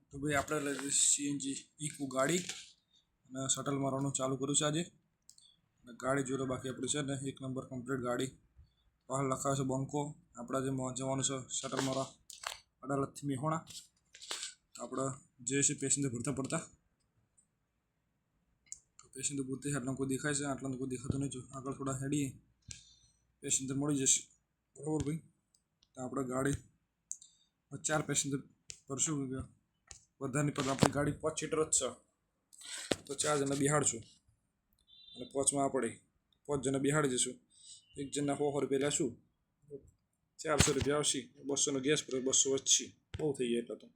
તો ભાઈ આપણે સીએનજી ઇકો ગાડી અને શટલ મારવાનું ચાલુ કર્યું છે આજે. અને ગાડી જોડે બાકી આપણું છે ને 1 નંબર કમ્પ્લીટ ગાડી. બહાર લખાવે છે બંકો. આપણા જે જવાનું છે શટલ મારવા અડાલજથી મેહોણા. આપણે જે છે પેસેન્જર ભરતા પડતા પેસેન્જર ભરતી આટલા કોઈ દેખાય છે, આટલા કોઈ દેખાતું નહીં. આગળ થોડા હેડીએ પેસેન્જર મળી જશે. બરાબર ભાઈ. તો આપણે ગાડી 4 પેસેન્જર ભરશું. વધારેની પર આપણી ગાડી 5 સીટર જ છે, તો 4 જણા બિહાડશું અને 5માં આપણે 5 જણા બિહાડી જઈશું. એક જણના 100 રૂપિયા લેશું, 400 રૂપિયા આવશે. 200નો ગેસ પર 200 વધશે. બહુ થઈ જાય. એટલે તો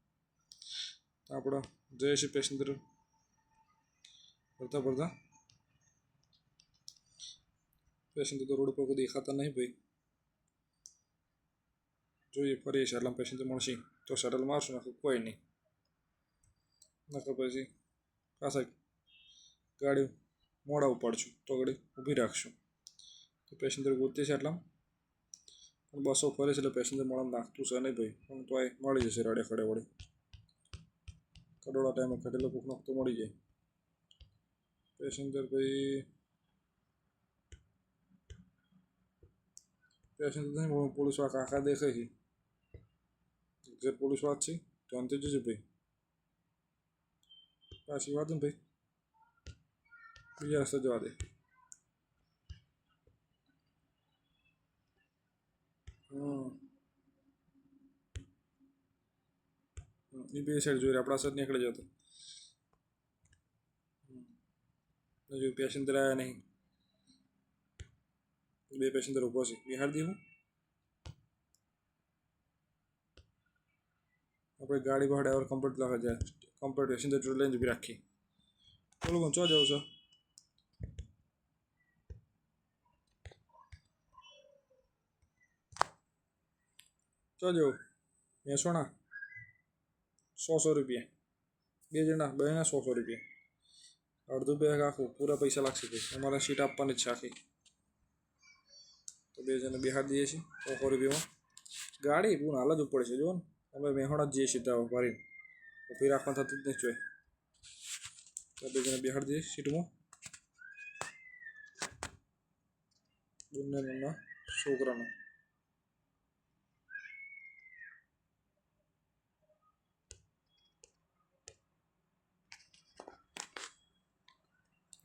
આપણે જઈએ છીએ પેસેન્જર ભરતા ભરતા. પેસેન્જર તો રોડ ઉપર કોઈ દેખાતા નહીં ભાઈ. જોઈએ ફરીએ છીએ આટલા પેસેન્જર મળશે તો શટલ મારશું, નાખું કોઈ નહીં. નકર પછી પાછા ગાડી મોડા ઉપાડશું તો ગાડી ઊભી રાખશું. તો પેસેન્જર ગોતીએ છે આટલા પણ 200 ફરે છે એટલે પેસેન્જર મોડા નાખતું છે નહીં ભાઈ. પણ તો એ મળી જશે રાડે ખડે વળી. કડોળા ટાઈમે કટેલો કોક નાખતો મળી જાય પેસેન્જર ભાઈ. પેસેન્જર નહીં પોલીસ વાળા કાકા દેખાય છે. જે પોલીસ વાત છે ધ્યાનથી જજો ભાઈ. પાછી વાત ને ભાઈ, બીજા રસ્તે જવા દે. એ બે સાઈડ જોઈ આપણા સાઈડ નીકળી જતો. હજુ પેસેન્જર આવ્યા નહીં. 2 પેસેન્જર ઊભો છે. બિહાર દેવું આપણે ગાડી બહાર ડ્રાઈવર કમ્પ્લીટ લાગે જાય. કમ્પ્લીટ પેસેન્જર જોડે લઈને ઊભી રાખી. બોલો ચો જાઉં છો? ચો જવું? મહેસાણા 100 રૂપિયા. 2 જણા 2ના 100 રૂપિયા. અડધું બેગ આખું પૂરા પૈસા લાગશે ભાઈ. અમારે સીટ આપવાની જ છે આખી. તો 2 જણા બિહાર દઈએ છીએ 100 રૂપિયામાં. ગાડી પૂરું હાલ જ ઉપડે છે. જુઓ ને, અમે મહેસાણા જ જઈએ સીધા ભરીને. ઊભી રાખવાનું થતું જ નહીં જોઈએ. તો 2 જણા બિહાર દઈએ સીટમાં. બંને નાના છોકરાનો.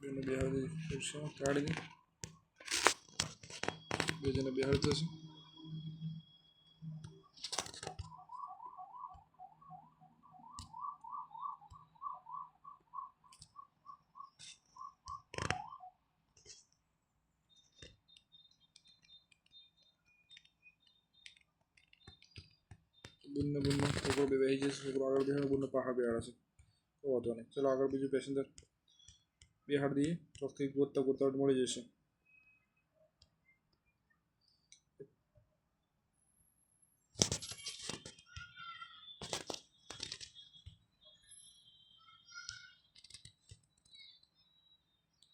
બેને બિહાર દઈએ ખુરશીમાં કાઢી. 2 જણા બિહાર જશે. બંને છોકરો બે બેસી જશે. છોકરો આગળ બેસે, બંને પાછળ બેહાડે છે. તો વાંધો નહીં. ચલો આગળ બીજું પેસેન્જર બિહાર દઈએ તો કંઈક ગોતતા ગોતતા મળી જશે.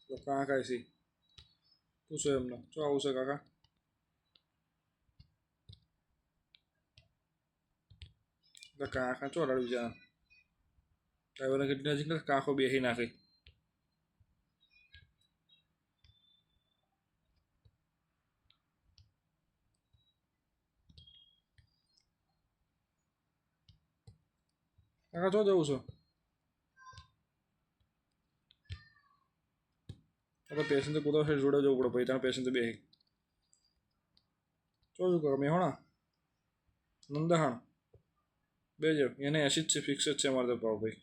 તો કાકા છે પૂછો એમને, શું આવું છે કાકા? કાકા ચો રડ્યું છે? ડ્રાઈવરને કેટલી નજીક ને કાકો બેસી નાખે. કાકા ચો જવું છો? આપણે પેસેન્જર પોતા સાઈડ જોડે જવું પડે ભાઈ. ત્યાં પેસેન્જર બેસી ચો શું કરો? મેહોણા નંદાહાણ 2 જાવ. એને 80 જ છે, ફિક્સ જ છે અમારે તો ભાવ ભાઈ.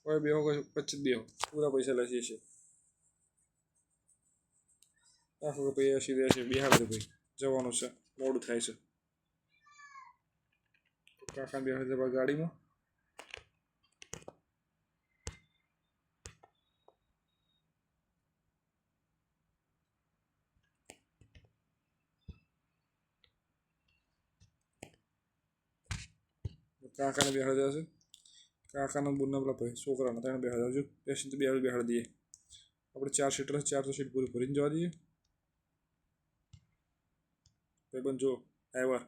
કોઈ બેહો કોઈ 25 બેહો, પૂરા પૈસા લઈએ છીએ. આખો ભાઈ 80 બિહાર દે ભાઈ. જવાનું છે, મોડું થાય છે. કાકા બેહાડી દે ગાડીમાં. કાકાને બેહાડી દેશે. કાકાના બુનના પેલા ભાઈ છોકરાને તેને બેહાડી દેજો. પેસેન્જર બેહાડી દઈએ. આપણે 4 સીટર 400 સીટ પૂરી ભરીને જવા દઈએ. ભાઈ બંધ જો ડ્રાઈવર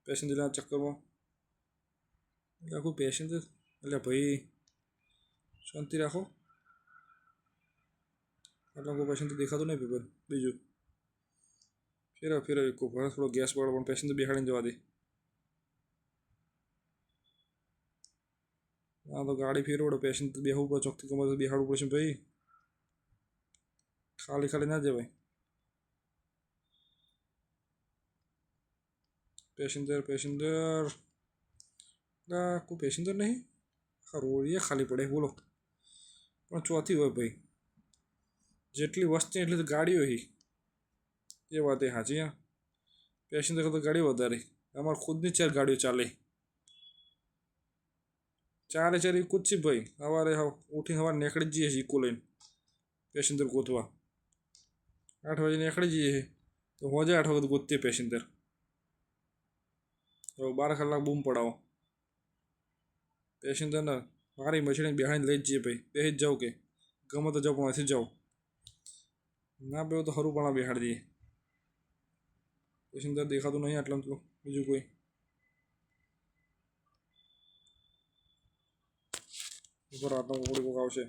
પેસેન્જરના ચક્કરમાં આખું પેસેન્જર એટલે ભાઈ શાંતિ રાખો. આટલા કોઈ પેસેન્જર દેખાતું નહીં પેપર. બીજું ફેરવ એક ભરે થોડો ગેસ વાળો પણ પેસેન્જર બેહાડીને જવા દે. આ તો ગાડી ફેરવડો પેસેન્જર બેહવું પડે ચોકથી કમર બેહાડવું પડશે ભાઈ. ખાલી ખાલી ના જવાય. પેસેન્જર કોઈ પેસેન્જર નહીં. આ રોડીએ ખાલી પડે બોલો. પણ ચોથી હોય ભાઈ. જેટલી વસ્તી એટલી તો ગાડીઓ હી. એ વાત એ સાચી. હા, પેસેન્જર કરતાં ગાડીઓ વધારે. અમારે ખુદની 4 ગાડીઓ ચાલે. 4 ઇકો જ છે ભાઈ. સવારે ઉઠીને સવારે નીકળી જઈએ છીએ ઇકો લઈને પેસેન્જર ગોતવા. 8 વાગે નીકળી જઈએ તો હોજે 8 વાગે ગોતીએ પેસેન્જર. હવે 12 કલાક બૂમ પડાવો પેસેન્જરને. મારી મશીને બેહાડીને લઈ જ જઈએ ભાઈ. બેસી જ જાઓ કે ગમે તો જાઓ પણ નથી જાઓ. ના બેહો તો ખરું પણ બેહાડી દઈએ. પેસેન્જર દેખાતું નહીં આટલા તો બીજું કોઈ. ઉપર આટલા કોક આવશે.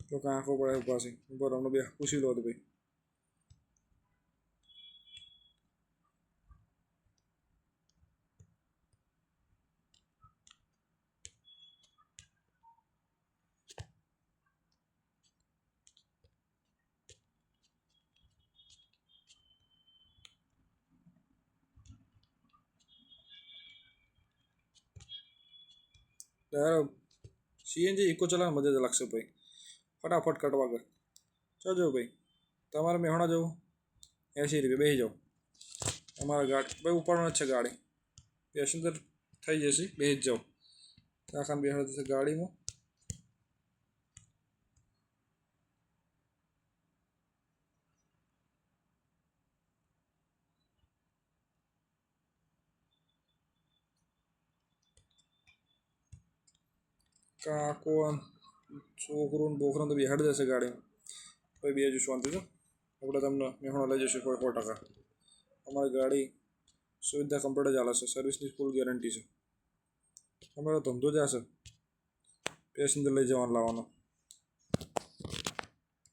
તો કાંઈ આંખો પડે ઉભા છે. ઉપર અમને બે પૂછી લો તો ભાઈ. સીએનજી ઇકો ચલાવવાની મજા જ લાગશે ભાઈ. ફટાફટ કટવા કર. ચાલો ભાઈ તમારે મેહોણા જવું 80 રૂપિયા બેસી જાઓ. અમારા ગાડી ભાઈ ઉપાડવાની જ છે ગાડી. પેસેન્જર થઈ જશે બેસી જ જાઓ. કાકાને બેહાડી થશે ગાડીમાં. કાકો છોકરું બોકરાને તો બેહાડી જશે ગાડીમાં. ભાઈ બે હજુ શાંતિ છે. આપણે તમને મેહોણા લઈ જઈશું 100%. અમારી ગાડી સુવિધા કમ્પ્લીટ જ ચાલે છે. સર્વિસની ફૂલ ગેરંટી છે. અમારો ધંધો જ આ છે પેસેન્જર લઈ જવાનું લાવવાનો.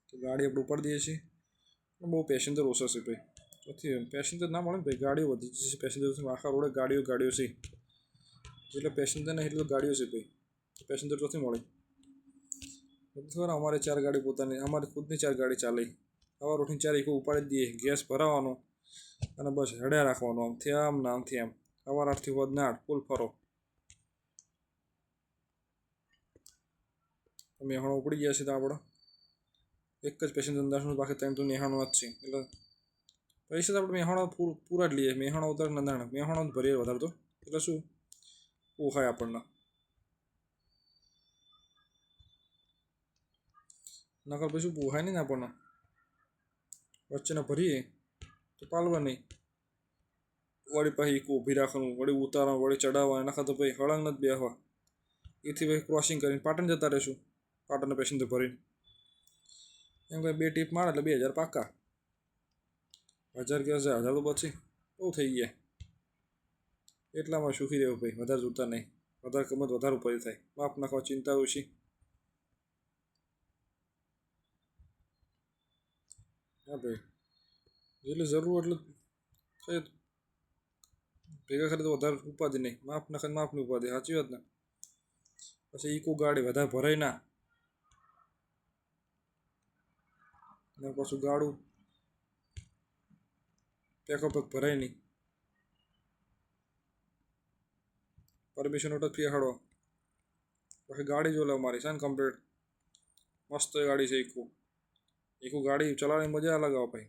તો ગાડી આપણે ઉપાડી દઈએ છીએ. બહુ પેસેન્જર ઓછા છે ભાઈ. નથી પેસેન્જર ના મળે ને ભાઈ. ગાડીઓ વધી જશે પેસેન્જર. આખા રોડે ગાડીઓ છે. જેટલા પેસેન્જર નહીં એટલી ગાડીઓ છે ભાઈ. પેસેન્જર નથી મળે. ખબર અમારે 4 ગાડી પોતાની. અમારે ખુદની 4 ગાડી ચાલે. સવાર ઉઠીને 4 ઇકો ઉપાડી દઈએ. ગેસ ભરાવાનો અને બસ હડ્યા રાખવાનો. આમથી આમ ને આમથી આમ. સવાર 8 થી હોદના 8 ફૂલ ફરો. મેહોણા ઉપડી ગયા છે તો આપણે એક જ પેસેન્જર અંદાજનું બાકી 3 તો મેહાણો જ છે. એટલે પૈસા તો આપણે મેહોણા પૂરા જ લઈએ. મેહોણા ઉતાર નંદાણા મેહોણા જ ભરીએ વધારે તો. એટલે શું પોખાય આપણને. નકર પછી પોહાય નહીં ને આપણને. વચ્ચેને ભરીએ તો પાલવા નહીં. વળી પછી ઊભી રાખવાનું. વળી ઉતારવાનું. વળી ચડાવવા. એના ખાતે ભાઈ હળંગ નથી બેસવા. એથી ભાઈ ક્રોસિંગ કરીને પાટણ જતા રહીશું. પાટણના પેસેન્જર ભરીને એમ કંઈ 2 ટીપ મારે એટલે 2000 પાકા. 1000 કે 1000 તો પછી બહુ થઈ ગયા. એટલામાં સુખી રહેવું ભાઈ. વધારે જોતા નહીં. વધારે કિંમત વધારે ઉપર થાય. માફ નાખવા ચિંતા ઓછી. હા ભાઈ જેટલી જરૂર એટલું કઈ ભેગા કરે તો વધારે ઉપાધિ નહીં. માફ નાખે માફની ઉપાધિ. સાચી વાત ને. પછી ઇકો ગાડી વધારે ભરાય ના. ને પાછું ગાડું પેકઅપ ભરાય નહીં. પરમિશન નોટ ફી હાડો. પછી ગાડી જો લે અમારી છે ને કમ્પ્લીટ મસ્ત ગાડી છે ઇકો. ઇકો ગાડી ચલાવવાની મજા અલગ આવે ભાઈ.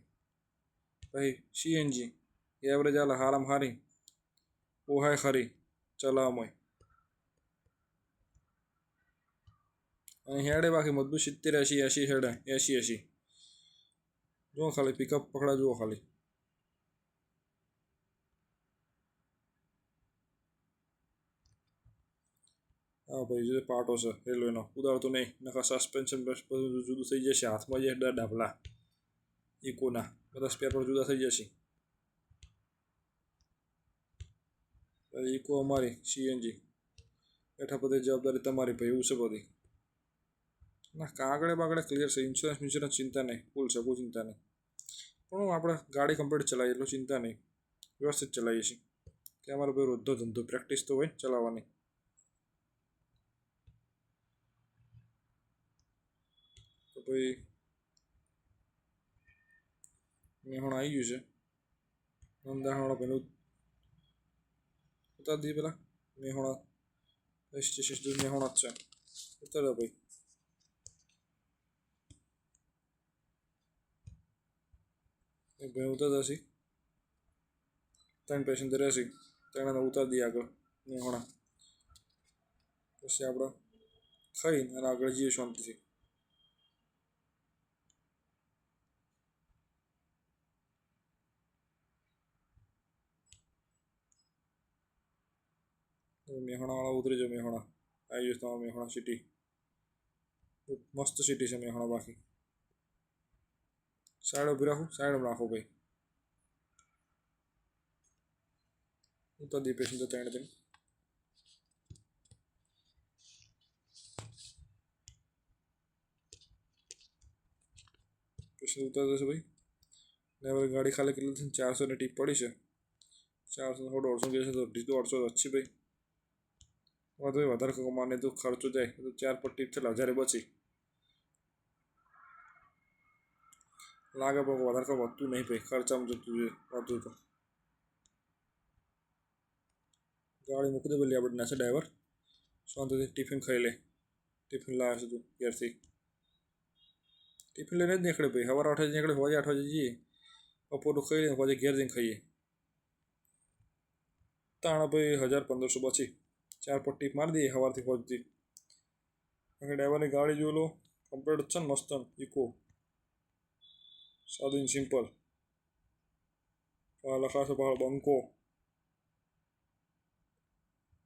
પછી સીએનજી એવરેજ આલે હારામાં હારી. પોહાય ખરી ચલાવવામાં. અને હેડે બાકી મજબૂત 70 80 હેડે 80 જુઓ ખાલી પિકઅપ પકડા જુઓ ખાલી. હા ભાઈ જે પાર્ટો છે રેલવેનો ઉદાડતો નહીં નકા સસ્પેન્શન બધું જુદું થઈ જશે હાથમાં જે ડાબલા ઇકોના બધા સ્પેર પાર્ટ જુદા થઈ જશે ઇકો અમારી સીએનજી બેઠા બધી જવાબદારી તમારી ભાઈ એવું છે બધી ના કાગળે બાગળે ક્લિયર છે ઇન્સ્યોરન્સ ચિંતા નહીં ફૂલ છે કોઈ ચિંતા નહીં પણ આપણે ગાડી કમ્પ્લીટ ચલાવીએ એટલું ચિંતા નહીં વ્યવસ્થિત ચલાવીએ છીએ કે અમારો ભાઈ રોજનો ધંધો પ્રેક્ટિસ તો હોય ચલાવવાની તો ભાઈ મેહોણા આવી ગયું છે નંદાવાળા ભાઈનું ઉતાર દઈએ પેલા મેહોણા સ્ટેશન મેહોણા જ છે ઉતારો ભાઈ ભાઈ ઉતારતા છીએ 3 પેસેન્જર રહેશે 3 ઉતાર દઈએ આગળ મેહોણા પછી આપણે ખાઈને અને આગળ જઈએ શાંતિથી મેહોણાવાળા ઉતરી જાઓ મેહોણા આવી જશે તમારા મેહોણા સિટી મસ્ત સિટી છે મેહોણા બાકી સાઈડ ઉભી રાખો સાઈડમાં રાખો ભાઈ ઉતાર દઈએ પેસેન્જર 3 પેસેન્જર ઉતાર જશે ભાઈ ને હવે ગાડી ખાલી કેટલી છે 400 ની ટીપ પડી છે 400 150 ગઈ છે તો 150 જ છે ભાઈ વધુ વધારે કમાને તો ખર્ચો જાય તો 4 પર ટીપ છે 1000 બચી લાગે પણ વધારે કંઈ વધતું નહીં ભાઈ ખર્ચામાં જતું વધતું તો ગાડી મૂકી દે પેલી આપણે નાશે ડ્રાઈવર શાંતિથી ટિફિન ખાઈ લે ટિફિન લાવે છે તું ઘેરથી ટિફિન લઈને જ નીકળે ભાઈ સવારે 8 વાગે નીકળે હોજે 8 વાગે જઈએ બપોરનું ખાઈ લઈને હોજે ઘેર જઈને ખાઈએ તાણા ભાઈ 1500 બચી 4 પર ટીપ મારી દઈએ સવારથી પહોંચતી ડ્રાઈવરની ગાડી જોઈ લો કમ્પ્લીટ છે ને મસ્ત ઇકો સાદું સિમ્પલ લખાશે પહાડ બંકો